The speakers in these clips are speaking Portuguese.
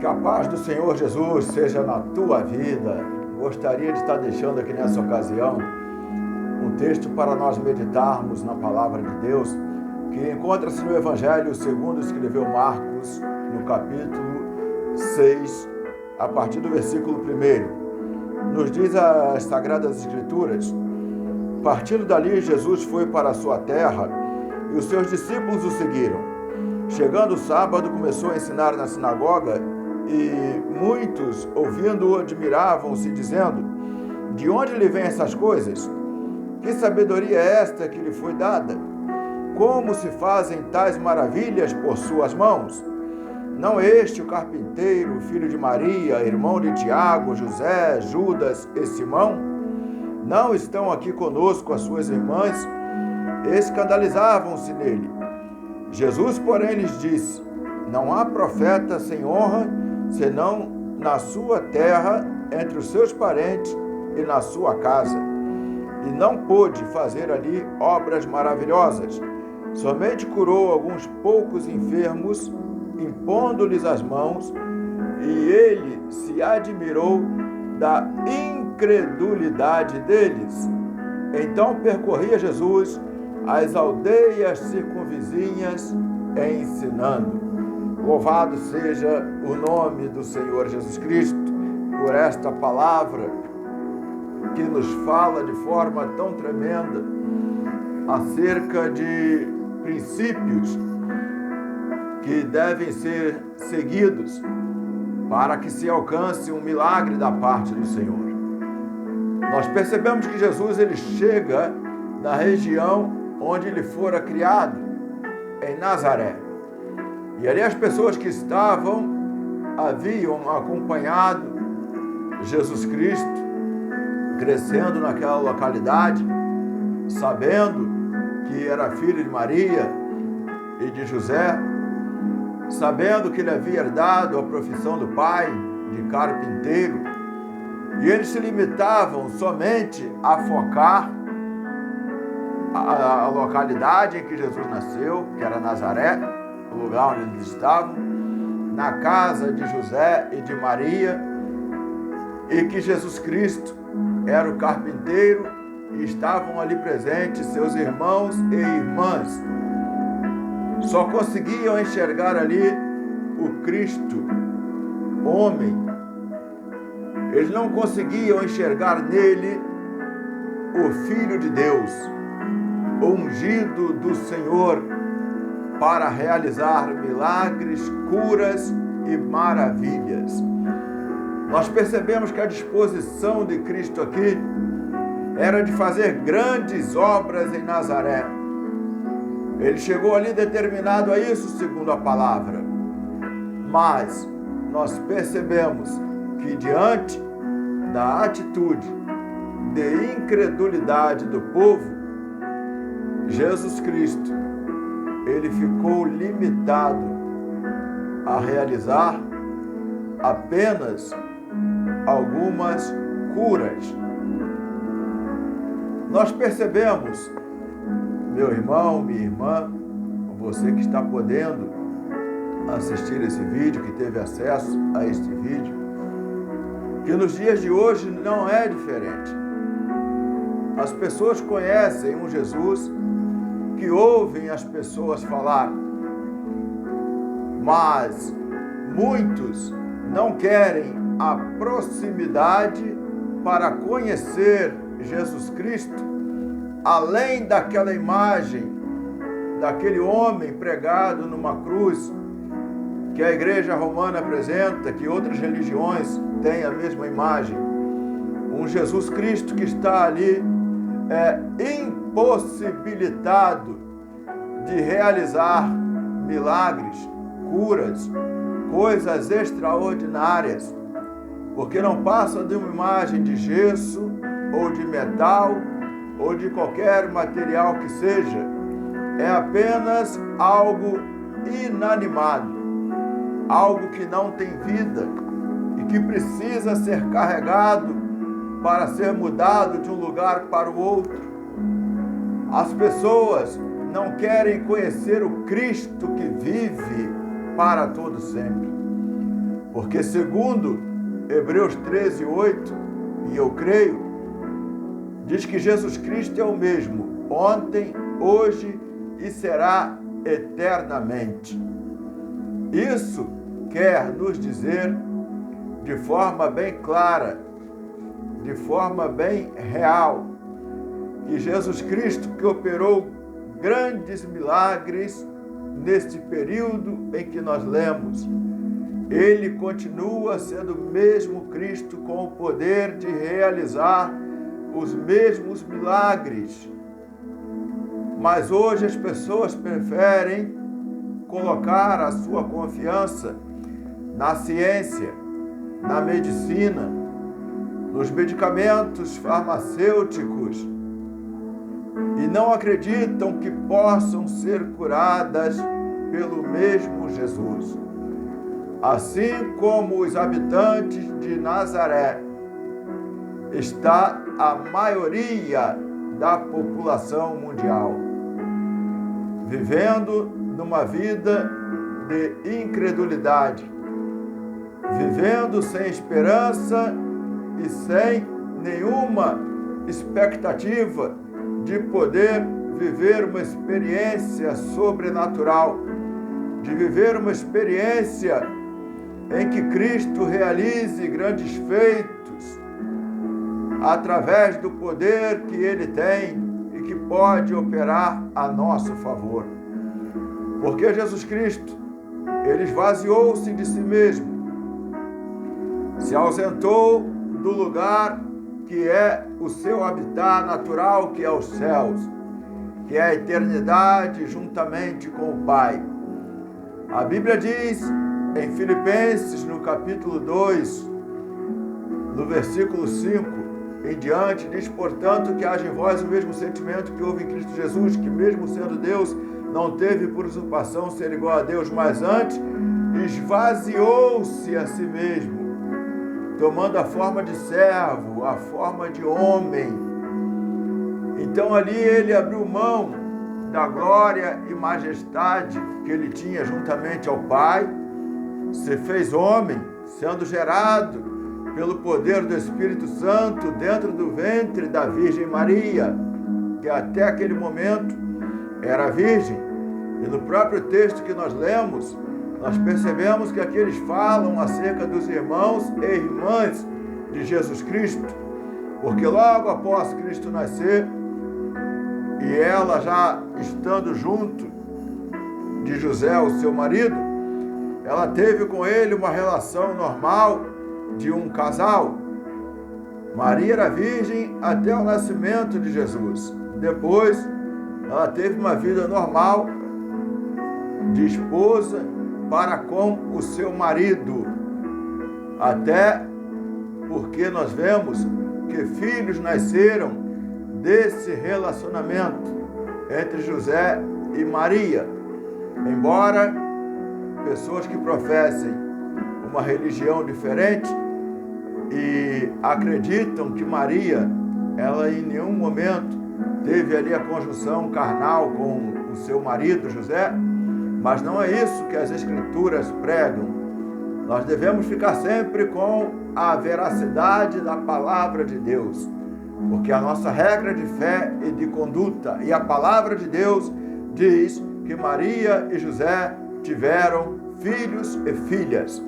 Que a paz do Senhor Jesus seja na tua vida. Gostaria de estar deixando aqui nessa ocasião um texto para nós meditarmos na palavra de Deus, que encontra-se no Evangelho segundo escreveu Marcos, no capítulo 6, a partir do versículo 1. Nos diz as Sagradas Escrituras: partindo dali, Jesus foi para a sua terra e os seus discípulos o seguiram. Chegando o sábado, começou a ensinar na sinagoga e muitos, ouvindo-o, admiravam-se, dizendo: de onde lhe vêm essas coisas? Que sabedoria é esta que lhe foi dada? Como se fazem tais maravilhas por suas mãos? Não é este o carpinteiro, filho de Maria, irmão de Tiago, José, Judas e Simão? Não estão aqui conosco as suas irmãs? Escandalizavam-se nele. Jesus, porém, lhes disse: não há profeta sem honra, senão na sua terra, entre os seus parentes e na sua casa. E não pôde fazer ali obras maravilhosas. Somente curou alguns poucos enfermos, impondo-lhes as mãos, e ele se admirou da incredulidade deles. Então percorria Jesus as aldeias circunvizinhas, ensinando. Louvado seja o nome do Senhor Jesus Cristo por esta palavra que nos fala de forma tão tremenda acerca de princípios que devem ser seguidos para que se alcance um milagre da parte do Senhor. Nós percebemos que Jesus ele chega na região onde ele fora criado, em Nazaré. E ali as pessoas que haviam acompanhado Jesus Cristo crescendo naquela localidade, sabendo que era filho de Maria e de José, sabendo que ele havia herdado a profissão do pai de carpinteiro, e eles se limitavam somente a focar a localidade em que Jesus nasceu, que era Nazaré, o lugar onde eles estavam, na casa de José e de Maria, e que Jesus Cristo era o carpinteiro e estavam ali presentes seus irmãos e irmãs. Só conseguiam enxergar ali o Cristo, homem. Eles não conseguiam enxergar nele o Filho de Deus, o ungido do Senhor, para realizar milagres, curas e maravilhas. Nós percebemos que a disposição de Cristo aqui era de fazer grandes obras em Nazaré. Ele chegou ali determinado a isso, segundo a palavra. Mas nós percebemos que diante da atitude de incredulidade do povo, Jesus Cristo, ele ficou limitado a realizar apenas algumas curas. Nós percebemos, meu irmão, minha irmã, você que está podendo assistir esse vídeo, que teve acesso a este vídeo, que nos dias de hoje não é diferente. As pessoas conhecem um Jesus que ouvem as pessoas falar, mas muitos não querem a proximidade para conhecer Jesus Cristo, além daquela imagem daquele homem pregado numa cruz que a Igreja Romana apresenta, que outras religiões têm a mesma imagem. Um Jesus Cristo que está ali impossibilitado de realizar milagres, curas, coisas extraordinárias, porque não passa de uma imagem de gesso ou de metal ou de qualquer material que seja. É apenas algo inanimado, algo que não tem vida e que precisa ser carregado para ser mudado de um lugar para o outro. As pessoas não querem conhecer o Cristo que vive para todo sempre. Porque segundo Hebreus 13:8, e eu creio, diz que Jesus Cristo é o mesmo, ontem, hoje e será eternamente. Isso quer nos dizer de forma bem clara, de forma bem real, que Jesus Cristo, que operou grandes milagres neste período em que nós lemos, ele continua sendo o mesmo Cristo com o poder de realizar os mesmos milagres. Mas hoje as pessoas preferem colocar a sua confiança na ciência, na medicina, nos medicamentos farmacêuticos e não acreditam que possam ser curadas pelo mesmo Jesus. Assim como os habitantes de Nazaré, está a maioria da população mundial vivendo numa vida de incredulidade, vivendo sem esperança e sem nenhuma expectativa de poder viver uma experiência sobrenatural, de viver uma experiência em que Cristo realize grandes feitos através do poder que Ele tem e que pode operar a nosso favor. Porque Jesus Cristo, Ele esvaziou-se de si mesmo, se ausentou do lugar que é o seu habitat natural, que é os céus, que é a eternidade juntamente com o Pai. A Bíblia diz em Filipenses, no capítulo 2, no versículo 5 em diante, diz: portanto, que haja em vós o mesmo sentimento que houve em Cristo Jesus, que mesmo sendo Deus, não teve por usurpação ser igual a Deus, mas antes esvaziou-se a si mesmo, tomando a forma de servo, a forma de homem. Então ali ele abriu mão da glória e majestade que ele tinha juntamente ao Pai, se fez homem, sendo gerado pelo poder do Espírito Santo dentro do ventre da Virgem Maria, que até aquele momento era virgem. E no próprio texto que nós lemos, nós percebemos que aqui eles falam acerca dos irmãos e irmãs de Jesus Cristo, porque logo após Cristo nascer, e ela já estando junto de José, o seu marido, ela teve com ele uma relação normal de um casal. Maria era virgem até o nascimento de Jesus. Depois, ela teve uma vida normal de esposa para com o seu marido, até porque nós vemos que filhos nasceram desse relacionamento entre José e Maria. Embora pessoas que professem uma religião diferente e acreditam que Maria, ela em nenhum momento teve ali a conjunção carnal com o seu marido José, mas não é isso que as Escrituras pregam. Nós devemos ficar sempre com a veracidade da palavra de Deus, porque a nossa regra de fé e de conduta, e a palavra de Deus diz que Maria e José tiveram filhos e filhas.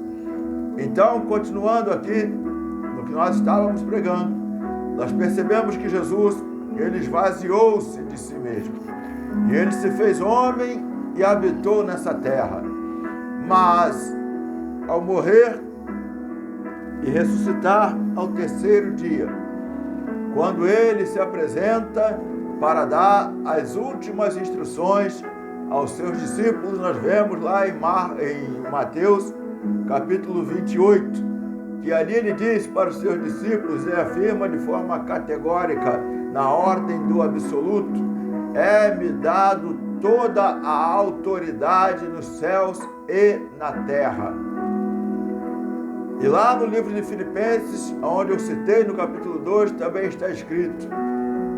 Então, continuando aqui no que nós estávamos pregando, nós percebemos que Jesus, ele esvaziou-se de si mesmo, e ele se fez homem e habitou nessa terra. Mas, ao morrer e ressuscitar ao terceiro dia, quando ele se apresenta para dar as últimas instruções aos seus discípulos, nós vemos lá em Mateus, capítulo 28, que ali ele diz para os seus discípulos e afirma de forma categórica, na ordem do absoluto: é-me dado toda a autoridade nos céus e na terra. E lá no livro de Filipenses, onde eu citei no capítulo 2, também está escrito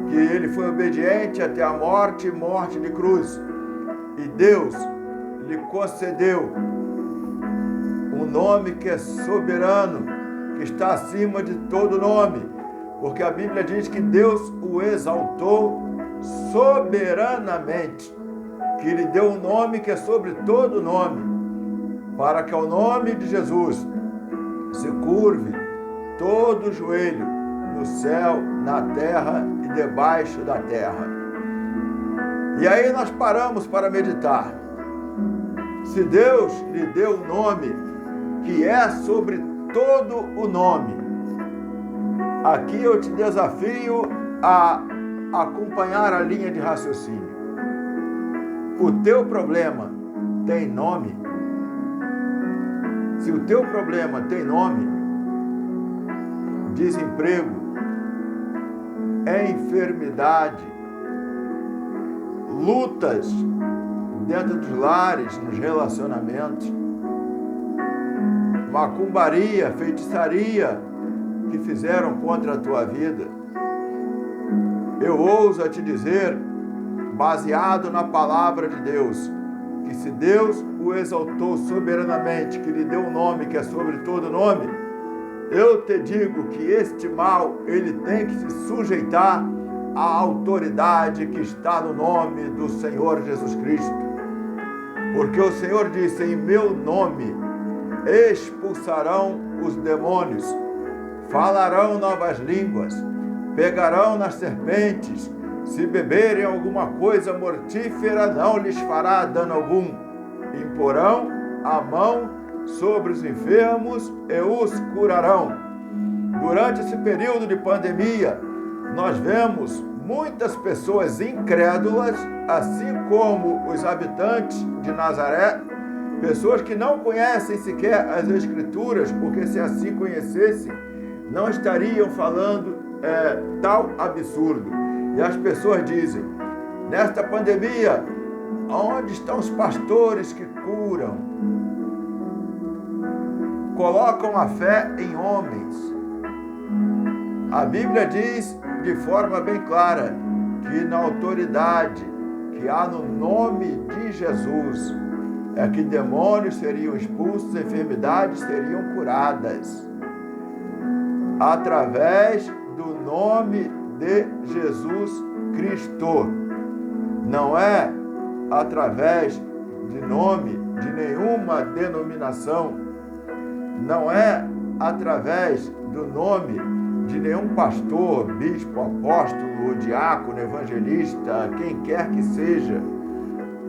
que ele foi obediente até a morte e morte de cruz. E Deus lhe concedeu um nome que é soberano, que está acima de todo nome, porque a Bíblia diz que Deus o exaltou soberanamente, que lhe deu um nome que é sobre todo nome, para que ao nome de Jesus se curve todo o joelho no céu, na terra e debaixo da terra. E aí nós paramos para meditar. Se Deus lhe deu um nome que é sobre todo o nome, aqui eu te desafio a acompanhar a linha de raciocínio. O teu problema tem nome? Se o teu problema tem nome, desemprego, enfermidade, lutas dentro dos lares, nos relacionamentos, macumbaria, feitiçaria que fizeram contra a tua vida, eu ouso a te dizer, baseado na palavra de Deus, que se Deus o exaltou soberanamente, que lhe deu um nome que é sobre todo nome, eu te digo que este mal, ele tem que se sujeitar à autoridade que está no nome do Senhor Jesus Cristo. Porque o Senhor disse, em meu nome expulsarão os demônios, falarão novas línguas, pegarão nas serpentes, se beberem alguma coisa mortífera, não lhes fará dano algum. Imporão a mão sobre os enfermos e os curarão. Durante esse período de pandemia, nós vemos muitas pessoas incrédulas, assim como os habitantes de Nazaré, pessoas que não conhecem sequer as Escrituras, porque se assim conhecessem, não estariam falando tal absurdo. E as pessoas dizem, nesta pandemia, onde estão os pastores que curam? Colocam a fé em homens. A Bíblia diz de forma bem clara que na autoridade que há no nome de Jesus é que demônios seriam expulsos, enfermidades seriam curadas através do nome de Jesus Cristo. Não é através de nome de nenhuma denominação, não é através do nome de nenhum pastor, bispo, apóstolo, diácono, evangelista, quem quer que seja.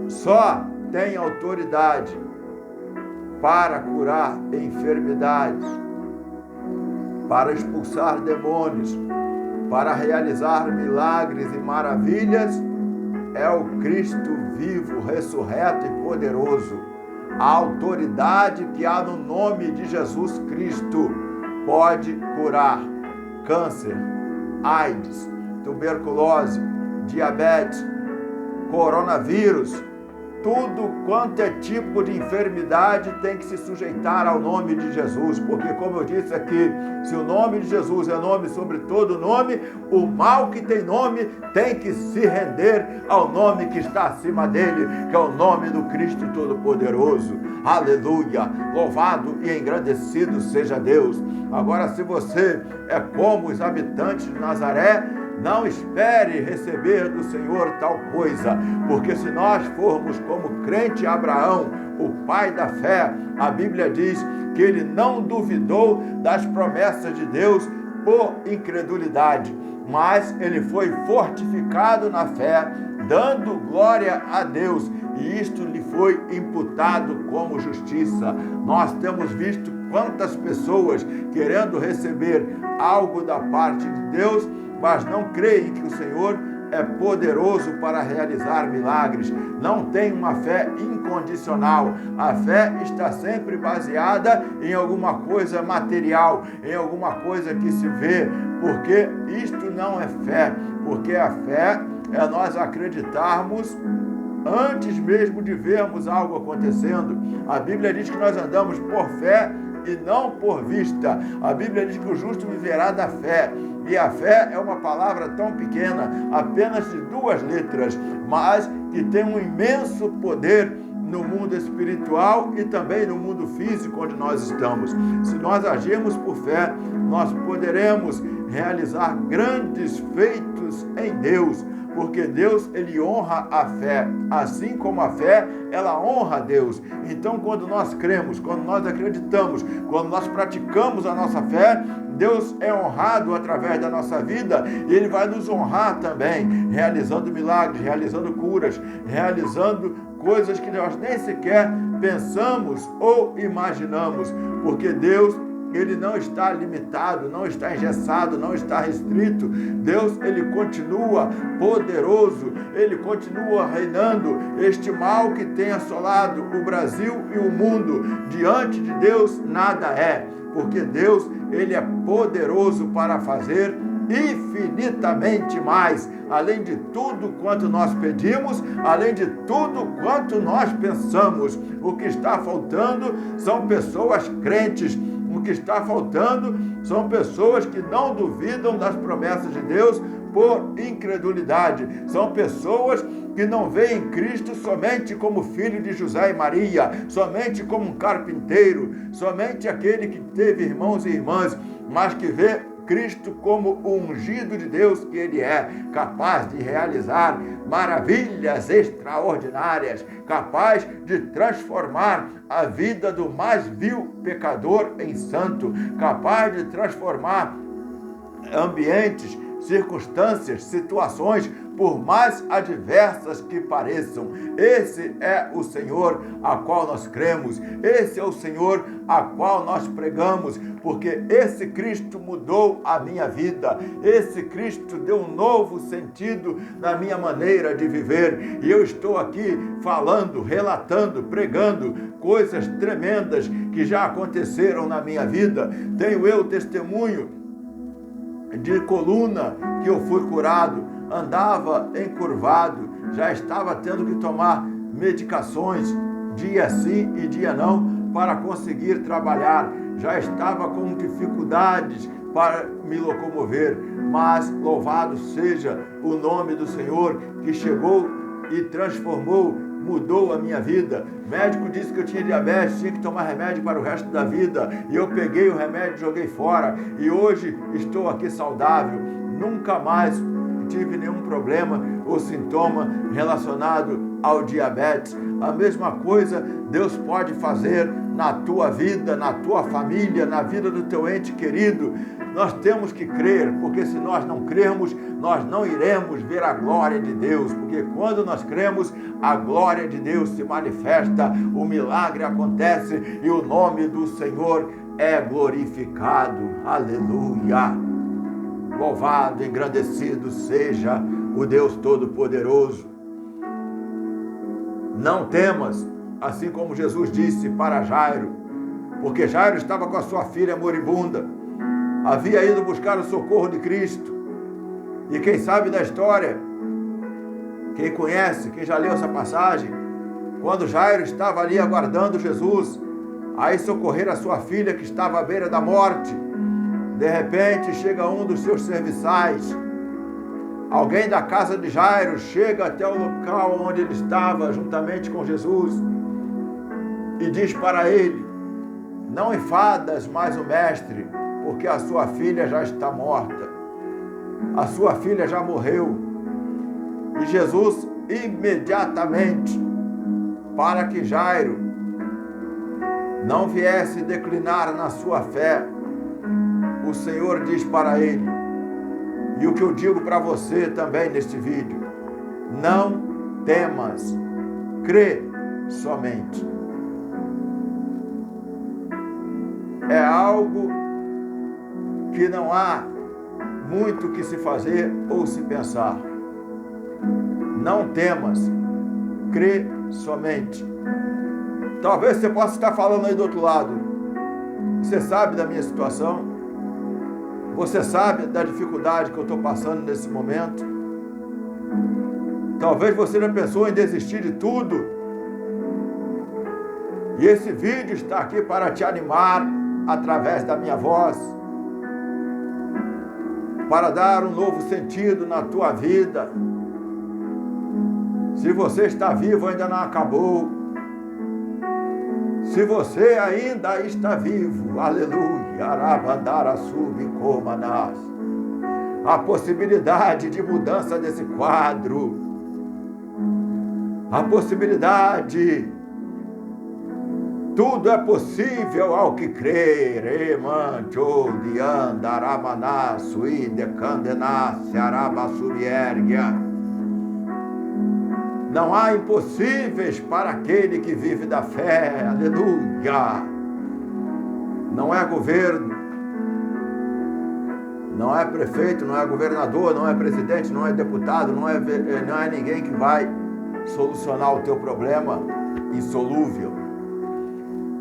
Só tem autoridade para curar enfermidades, para expulsar demônios, para realizar milagres e maravilhas, é o Cristo vivo, ressurreto e poderoso. A autoridade que há no nome de Jesus Cristo pode curar câncer, AIDS, tuberculose, diabetes, coronavírus, tudo quanto é tipo de enfermidade tem que se sujeitar ao nome de Jesus, porque como eu disse aqui, se o nome de Jesus é nome sobre todo nome, o mal que tem nome tem que se render ao nome que está acima dele, que é o nome do Cristo Todo-Poderoso. Aleluia! Louvado e engrandecido seja Deus. Agora, se você é como os habitantes de Nazaré, não espere receber do Senhor tal coisa, porque se nós formos como crente Abraão, o pai da fé, a Bíblia diz que ele não duvidou das promessas de Deus por incredulidade, mas ele foi fortificado na fé, dando glória a Deus, e isto lhe foi imputado como justiça. Nós temos visto quantas pessoas querendo receber algo da parte de Deus, mas não creem que o Senhor é poderoso para realizar milagres. Não tem uma fé incondicional. A fé está sempre baseada em alguma coisa material, em alguma coisa que se vê, porque isto não é fé, porque a fé é nós acreditarmos antes mesmo de vermos algo acontecendo. A Bíblia diz que nós andamos por fé e não por vista. A Bíblia diz que o justo viverá da fé. E a fé é uma palavra tão pequena, apenas de 2 letras, mas que tem um imenso poder no mundo espiritual e também no mundo físico onde nós estamos. Se nós agirmos por fé, nós poderemos realizar grandes feitos em Deus, porque Deus, ele honra a fé, assim como a fé, ela honra a Deus. Então, quando nós cremos, quando nós acreditamos, quando nós praticamos a nossa fé, Deus é honrado através da nossa vida e Ele vai nos honrar também, realizando milagres, realizando curas, realizando coisas que nós nem sequer pensamos ou imaginamos, porque Deus, ele não está limitado, não está engessado, não está restrito. Deus, ele continua poderoso, ele continua reinando. Este mal que tem assolado o Brasil e o mundo, diante de Deus nada é, porque Deus, ele é poderoso para fazer infinitamente mais, além de tudo quanto nós pedimos, além de tudo quanto nós pensamos. O que está faltando são pessoas crentes. O que está faltando são pessoas que não duvidam das promessas de Deus por incredulidade. São pessoas que não veem Cristo somente como filho de José e Maria, somente como um carpinteiro, somente aquele que teve irmãos e irmãs, mas que vê Cristo como o ungido de Deus que Ele é, capaz de realizar maravilhas extraordinárias, capaz de transformar a vida do mais vil pecador em santo, capaz de transformar ambientes, circunstâncias, situações, por mais adversas que pareçam. Esse é o Senhor a qual nós cremos, esse é o Senhor a qual nós pregamos, porque esse Cristo mudou a minha vida, esse Cristo deu um novo sentido na minha maneira de viver, e eu estou aqui falando, relatando, pregando coisas tremendas que já aconteceram na minha vida. Tenho eu testemunho de coluna que eu fui curado, andava encurvado, já estava tendo que tomar medicações dia sim e dia não para conseguir trabalhar, já estava com dificuldades para me locomover, mas louvado seja o nome do Senhor que chegou e transformou, mudou a minha vida. O médico disse que eu tinha diabetes, tinha que tomar remédio para o resto da vida, e eu peguei o remédio e joguei fora, e hoje estou aqui saudável. Nunca mais tive nenhum problema ou sintoma relacionado ao diabetes. A mesma coisa Deus pode fazer na tua vida, na tua família, na vida do teu ente querido. Nós temos que crer, porque se nós não crermos, nós não iremos ver a glória de Deus, porque quando nós cremos, a glória de Deus se manifesta, o milagre acontece e o nome do Senhor é glorificado. Aleluia! Louvado, engrandecido seja o Deus Todo-Poderoso. Não temas, assim como Jesus disse para Jairo, porque Jairo estava com a sua filha moribunda, havia ido buscar o socorro de Cristo. E quem sabe da história, quem conhece, quem já leu essa passagem, quando Jairo estava ali aguardando Jesus, aí socorrer a sua filha que estava à beira da morte, de repente chega um dos seus serviçais, alguém da casa de Jairo chega até o local onde ele estava, juntamente com Jesus, e diz para ele: não enfadas mais o mestre, porque a sua filha já está morta, a sua filha já morreu. E Jesus imediatamente, para que Jairo não viesse declinar na sua fé, o Senhor diz para ele, e o que eu digo para você também neste vídeo: não temas, crê somente. É algo que não há muito o que se fazer ou se pensar. Não temas, crê somente. Talvez você possa estar falando aí do outro lado: você sabe da minha situação? Você sabe da dificuldade que eu estou passando nesse momento? Talvez você já pensou em desistir de tudo. E esse vídeo está aqui para te animar através da minha voz, para dar um novo sentido na tua vida. Se você está vivo, ainda não acabou. Se você ainda está vivo, aleluia, Arabandara Subcomanás, a possibilidade de mudança desse quadro, a possibilidade, tudo é possível ao que crer. Emancho de Andaramanasu e de Candenasse Arabasubiergia. Não há impossíveis para aquele que vive da fé, aleluia. Não é governo, não é prefeito, não é governador, não é presidente, não é deputado, não é ninguém que vai solucionar o teu problema insolúvel.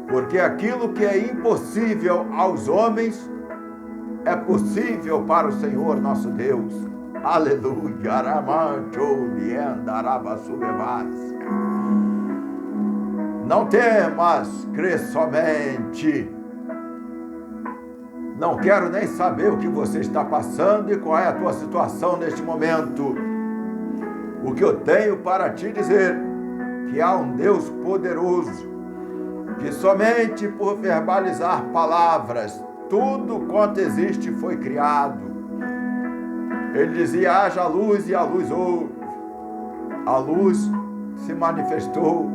Porque aquilo que é impossível aos homens é possível para o Senhor nosso Deus. Aleluia. Não temas, crê somente. Não quero nem saber o que você está passando e qual é a tua situação neste momento. O que eu tenho para te dizer, que há um Deus poderoso, que somente por verbalizar palavras, tudo quanto existe foi criado. Ele dizia, haja luz, e a luz houve. A luz se manifestou.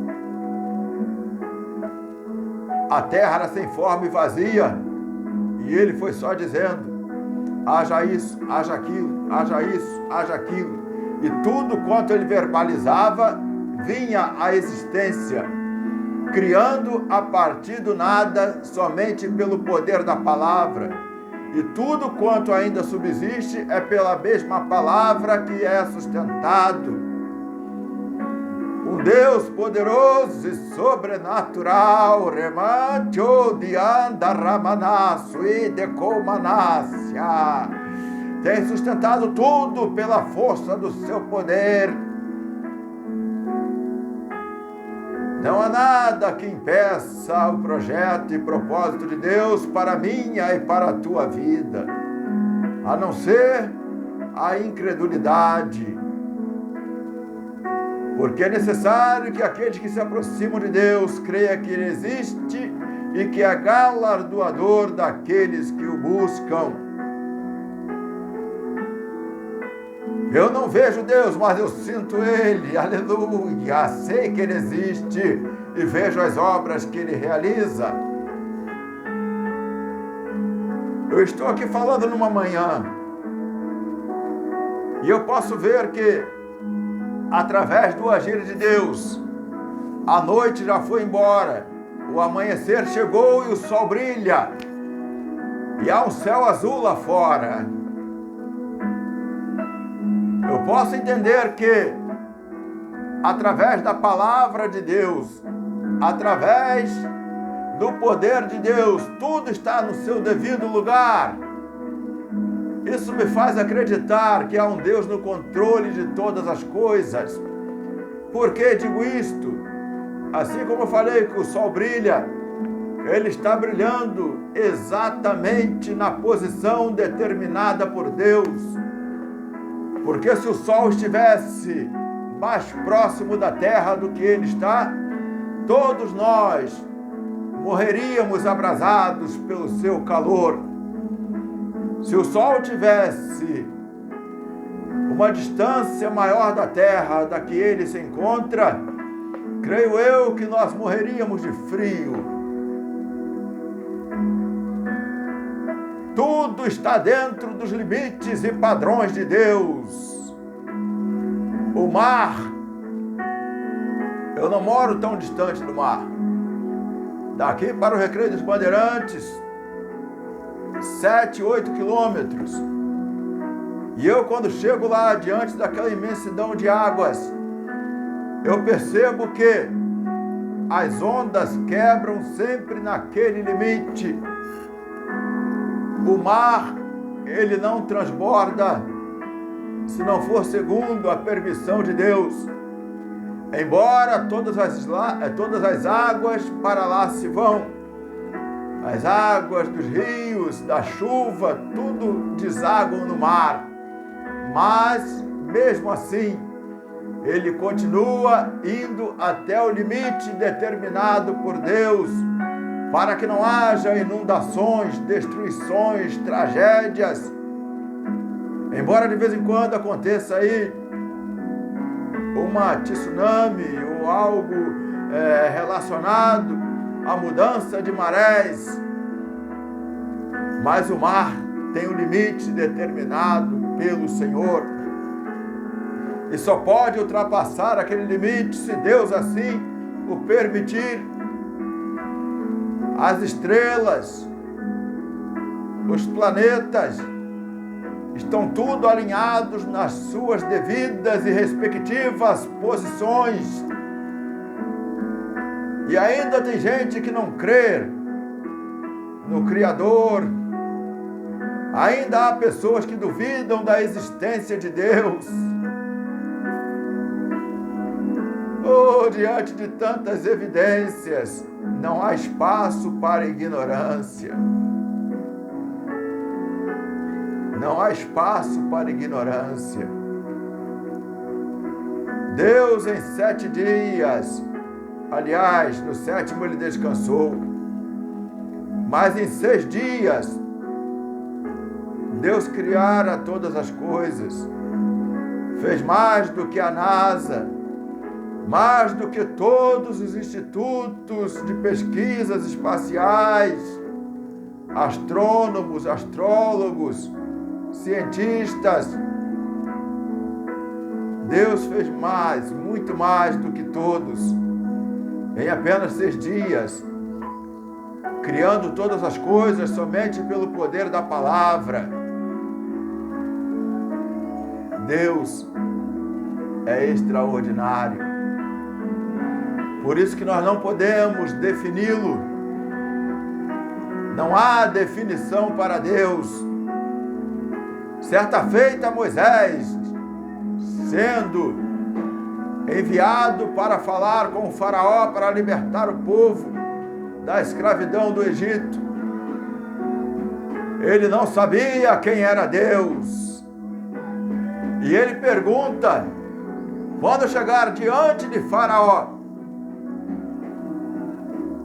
A terra era sem forma e vazia, e ele foi só dizendo, haja isso, haja aquilo, haja isso, haja aquilo. E tudo quanto ele verbalizava, vinha à existência, criando a partir do nada, somente pelo poder da palavra. E tudo quanto ainda subsiste é pela mesma palavra que é sustentado. Um Deus poderoso e sobrenatural, remancho de andaramanasu e decomanácia, tem sustentado tudo pela força do seu poder. Não há nada que impeça o projeto e propósito de Deus para a minha e para a tua vida, a não ser a incredulidade. Porque é necessário que aqueles que se aproximam de Deus creiam que Ele existe e que é galardoador daqueles que o buscam. Eu não vejo Deus, mas eu sinto Ele, aleluia. Sei que Ele existe e vejo as obras que Ele realiza. Eu estou aqui falando numa manhã e eu posso ver que, através do agir de Deus, a noite já foi embora, o amanhecer chegou e o sol brilha, e há um céu azul lá fora. Eu posso entender que, através da palavra de Deus, através do poder de Deus, tudo está no seu devido lugar. Isso me faz acreditar que há um Deus no controle de todas as coisas. Por que digo isto? Assim como eu falei que o sol brilha, ele está brilhando exatamente na posição determinada por Deus. Porque se o sol estivesse mais próximo da terra do que ele está, todos nós morreríamos abrasados pelo seu calor. Se o sol tivesse uma distância maior da terra da que ele se encontra, creio eu que nós morreríamos de frio. Tudo está dentro dos limites e padrões de Deus. O mar, eu não moro tão distante do mar. Daqui para o Recreio dos Bandeirantes, 7, 8 quilômetros. E eu, quando chego lá diante daquela imensidão de águas, eu percebo que as ondas quebram sempre naquele limite. O mar, ele não transborda se não for segundo a permissão de Deus. Embora todas as águas para lá se vão, as águas dos rios, da chuva, tudo desaguam no mar. Mas, mesmo assim, ele continua indo até o limite determinado por Deus, para que não haja inundações, destruições, tragédias. Embora de vez em quando aconteça aí uma tsunami ou algo relacionado à mudança de marés, mas o mar tem um limite determinado pelo Senhor e só pode ultrapassar aquele limite se Deus assim o permitir. As estrelas, os planetas estão tudo alinhados nas suas devidas e respectivas posições. E ainda tem gente que não crê no Criador. Ainda há pessoas que duvidam da existência de Deus. Oh, diante de tantas evidências, não há espaço para ignorância. Não há espaço para ignorância. Deus em 7 dias, aliás, no 7º ele descansou, mas em 6 dias, Deus criara todas as coisas, fez mais do que a NASA, mais do que todos os institutos de pesquisas espaciais, astrônomos, astrólogos, cientistas. Deus fez mais, muito mais do que todos, em apenas 6 dias, criando todas as coisas somente pelo poder da palavra. Deus é extraordinário. Por isso que nós não podemos defini-lo. Não há definição para Deus. Certa feita, Moisés, sendo enviado para falar com o faraó para libertar o povo da escravidão do Egito, ele não sabia quem era Deus. E ele pergunta, quando chegar diante de faraó,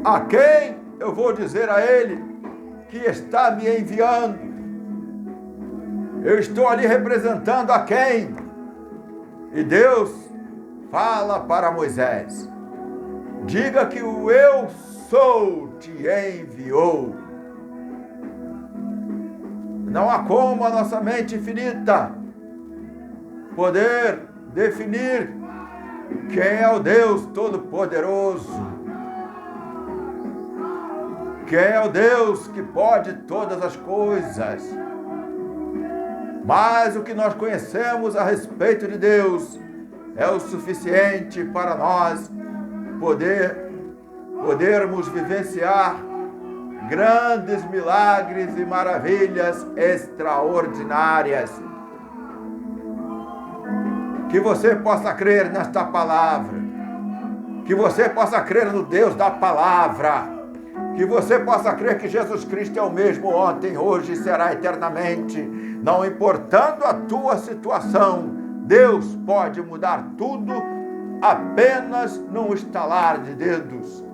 a quem eu vou dizer a ele que está me enviando? Eu estou ali representando a quem? E Deus fala para Moisés, diga que o eu sou te enviou. Não há como a nossa mente infinita poder definir quem é o Deus Todo-Poderoso. Quem é o Deus que pode todas as coisas. Mas o que nós conhecemos a respeito de Deus é o suficiente para nós podermos vivenciar grandes milagres e maravilhas extraordinárias. Que você possa crer nesta palavra, que você possa crer no Deus da palavra, que você possa crer que Jesus Cristo é o mesmo ontem, hoje e será eternamente. Não importando a tua situação, Deus pode mudar tudo apenas num estalar de dedos.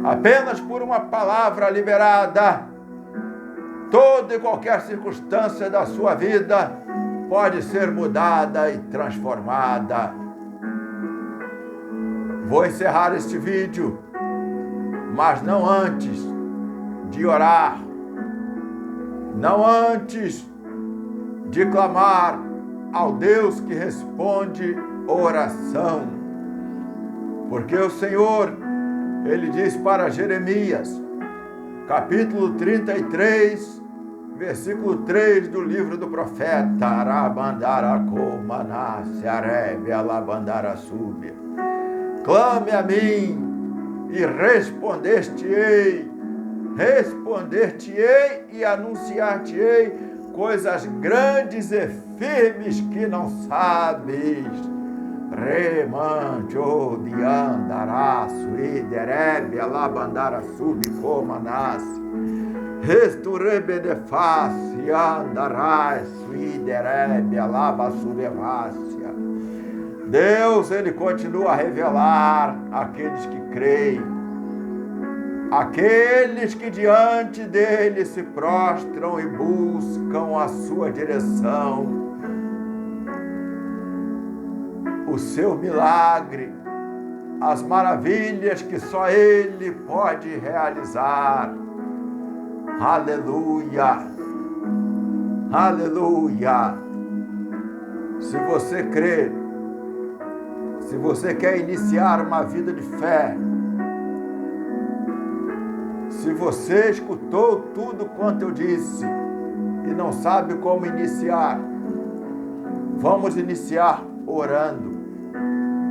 Apenas por uma palavra liberada, toda e qualquer circunstância da sua vida pode ser mudada e transformada. Vou encerrar este vídeo, mas não antes de orar, não antes de clamar ao Deus que responde oração. Porque o Senhor, Ele diz para Jeremias, capítulo 33, versículo 3 do livro do profeta, clame a mim e responder-te-ei e anunciar-te-ei coisas grandes e firmes que não sabes. Remancho de andaraço e derebe alabandara subcomanas. Resturebe de face andarás e derebe alaba subevácia. Deus, Ele continua a revelar aqueles que creem, aqueles que diante dele se prostram e buscam a sua direção, o seu milagre, as maravilhas que só Ele pode realizar. Aleluia! Aleluia! Se você crê, se você quer iniciar uma vida de fé, se você escutou tudo quanto eu disse e não sabe como iniciar, vamos iniciar orando,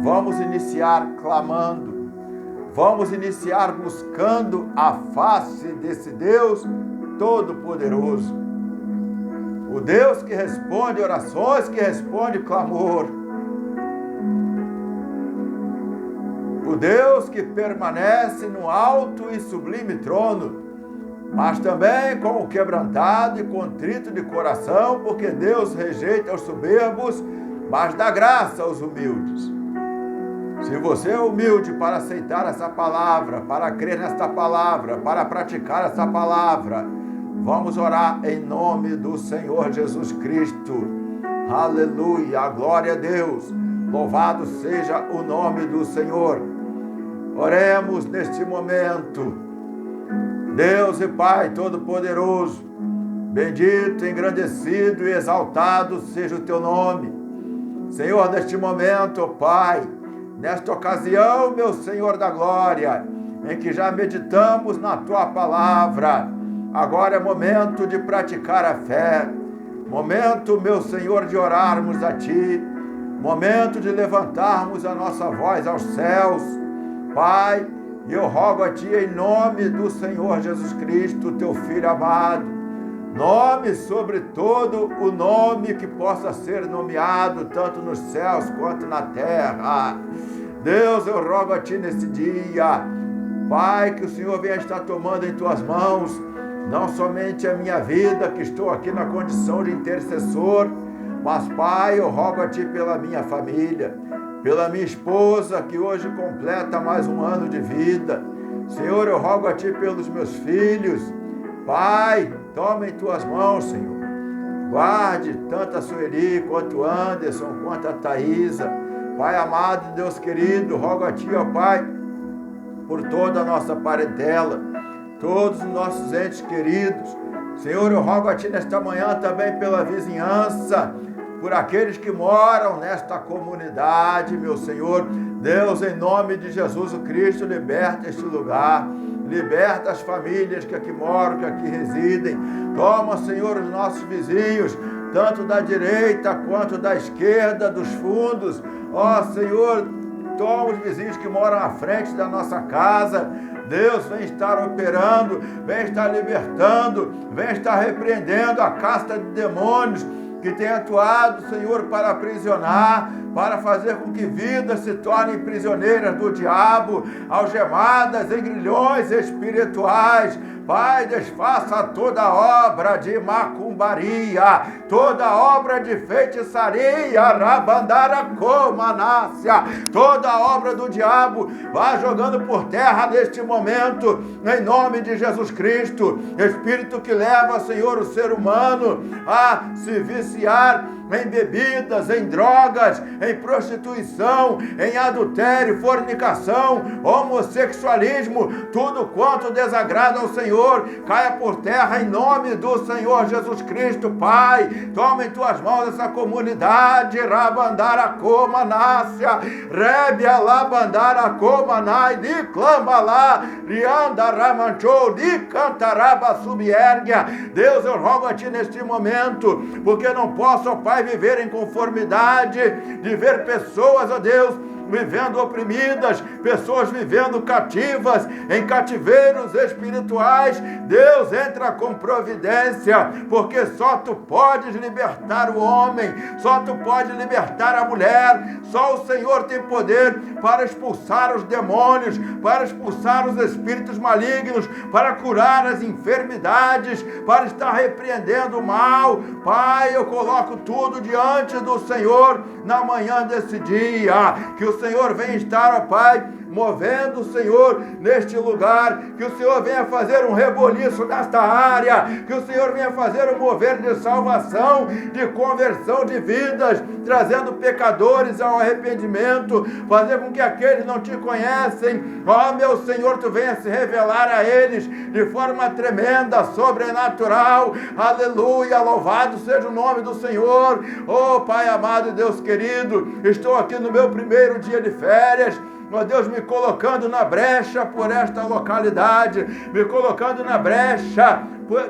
vamos iniciar clamando, vamos iniciar buscando a face desse Deus Todo-Poderoso, o Deus que responde orações, que responde clamor, o Deus que permanece no alto e sublime trono, mas também com o quebrantado e contrito de coração, porque Deus rejeita os soberbos, mas dá graça aos humildes. Se você é humilde para aceitar essa palavra, para crer nesta palavra, para praticar essa palavra, vamos orar em nome do Senhor Jesus Cristo. Aleluia, glória a Deus, louvado seja o nome do Senhor. Oremos neste momento. Deus e Pai Todo-Poderoso, bendito, engrandecido e exaltado seja o Teu nome. Senhor, neste momento, ó Pai, nesta ocasião, meu Senhor da glória, em que já meditamos na Tua palavra, agora é momento de praticar a fé, momento, meu Senhor, de orarmos a Ti, momento de levantarmos a nossa voz aos céus. Pai, eu rogo a Ti em nome do Senhor Jesus Cristo, Teu Filho amado, nome sobre todo o nome que possa ser nomeado, tanto nos céus quanto na terra. Deus, eu rogo a Ti nesse dia, Pai, que o Senhor venha estar tomando em Tuas mãos, não somente a minha vida, que estou aqui na condição de intercessor, mas, Pai, eu rogo a Ti pela minha família, pela minha esposa, que hoje completa mais um ano de vida. Senhor, eu rogo a Ti pelos meus filhos. Pai, toma em Tuas mãos, Senhor. Guarde tanto a Sueli, quanto Anderson, quanto a Thaísa. Pai amado, Deus querido, rogo a Ti, ó Pai, por toda a nossa parentela, todos os nossos entes queridos. Senhor, eu rogo a Ti nesta manhã também pela vizinhança, por aqueles que moram nesta comunidade, meu Senhor. Deus, em nome de Jesus o Cristo, liberta este lugar, liberta as famílias que aqui moram, que aqui residem. Toma, Senhor, os nossos vizinhos, tanto da direita quanto da esquerda, dos fundos. Ó, Senhor, toma os vizinhos que moram à frente da nossa casa. Deus, vem estar operando, vem estar libertando, vem estar repreendendo a casta de demônios que tem atuado, Senhor, para aprisionar, para fazer com que vidas se tornem prisioneiras do diabo, algemadas em grilhões espirituais. Pai, desfaça toda obra de macumbaria, toda obra de feitiçaria, rabandaracomanácia, toda obra do diabo, vá jogando por terra neste momento, em nome de Jesus Cristo. Espírito que leva, Senhor, o ser humano a se viciar em bebidas, em drogas, em prostituição, em adultério, fornicação, homossexualismo, tudo quanto desagrada ao Senhor, caia por terra em nome do Senhor Jesus Cristo. Pai, toma em Tuas mãos essa comunidade, rabandaracomanácia, rebia labandaracomanai, de clama lá, rianda ramanchou, de cantaraba subérgia. Deus, eu rogo a Ti neste momento, porque não posso, ó Pai, viver em conformidade, de ver pessoas, ó Deus, vivendo oprimidas, pessoas vivendo cativas, em cativeiros espirituais. Deus, entra com providência, porque só tu podes libertar o homem, só tu podes libertar a mulher, só o Senhor tem poder para expulsar os demônios, para expulsar os espíritos malignos, para curar as enfermidades, para estar repreendendo o mal. Pai, eu coloco tudo diante do Senhor na manhã desse dia, que o Senhor venha estar, ó Pai, movendo o Senhor neste lugar, que o Senhor venha fazer um reboliço nesta área, que o Senhor venha fazer um mover de salvação, de conversão de vidas, trazendo pecadores ao arrependimento, fazer com que aqueles não te conhecem, ó meu Senhor, tu venha se revelar a eles de forma tremenda, sobrenatural. Aleluia, louvado seja o nome do Senhor. Oh Pai amado e Deus querido, estou aqui no meu primeiro dia de férias, ó Deus, me colocando na brecha por esta localidade, me colocando na brecha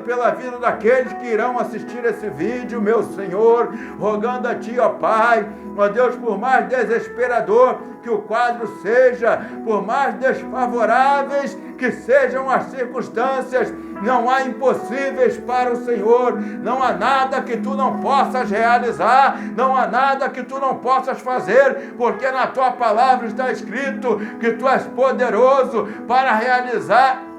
pela vida daqueles que irão assistir esse vídeo, meu Senhor, rogando a Ti, ó Pai, ó Deus, por mais desesperador que o quadro seja, por mais desfavoráveis que sejam as circunstâncias, não há impossíveis para o Senhor, não há nada que Tu não possas realizar, não há nada que Tu não possas fazer, porque na Tua palavra está escrito que Tu és poderoso para realizar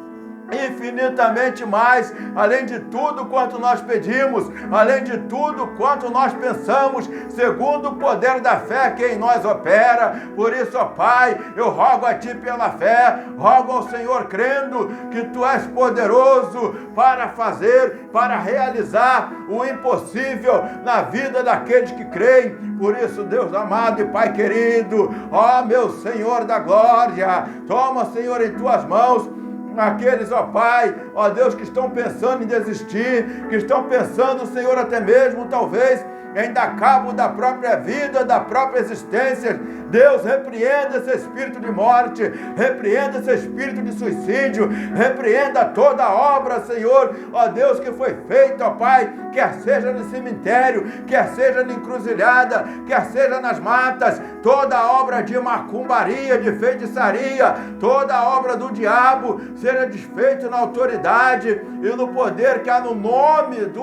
infinitamente mais, além de tudo quanto nós pedimos, além de tudo quanto nós pensamos, segundo o poder da fé que em nós opera. Por isso, ó Pai, eu rogo a Ti pela fé, rogo ao Senhor crendo que Tu és poderoso para fazer, para realizar o impossível na vida daqueles que creem. Por isso, Deus amado e Pai querido, ó meu Senhor da glória, toma, Senhor, em Tuas mãos aqueles, ó Pai, ó Deus, que estão pensando em desistir, que estão pensando, Senhor, até mesmo, talvez, em dar cabo da própria vida, da própria existência. Deus, repreenda esse espírito de morte, repreenda esse espírito de suicídio, repreenda toda a obra, Senhor, ó Deus, que foi feita, ó Pai, quer seja no cemitério, quer seja na encruzilhada, quer seja nas matas, toda a obra de macumbaria, de feitiçaria, toda a obra do diabo, seja desfeita na autoridade e no poder que há no nome do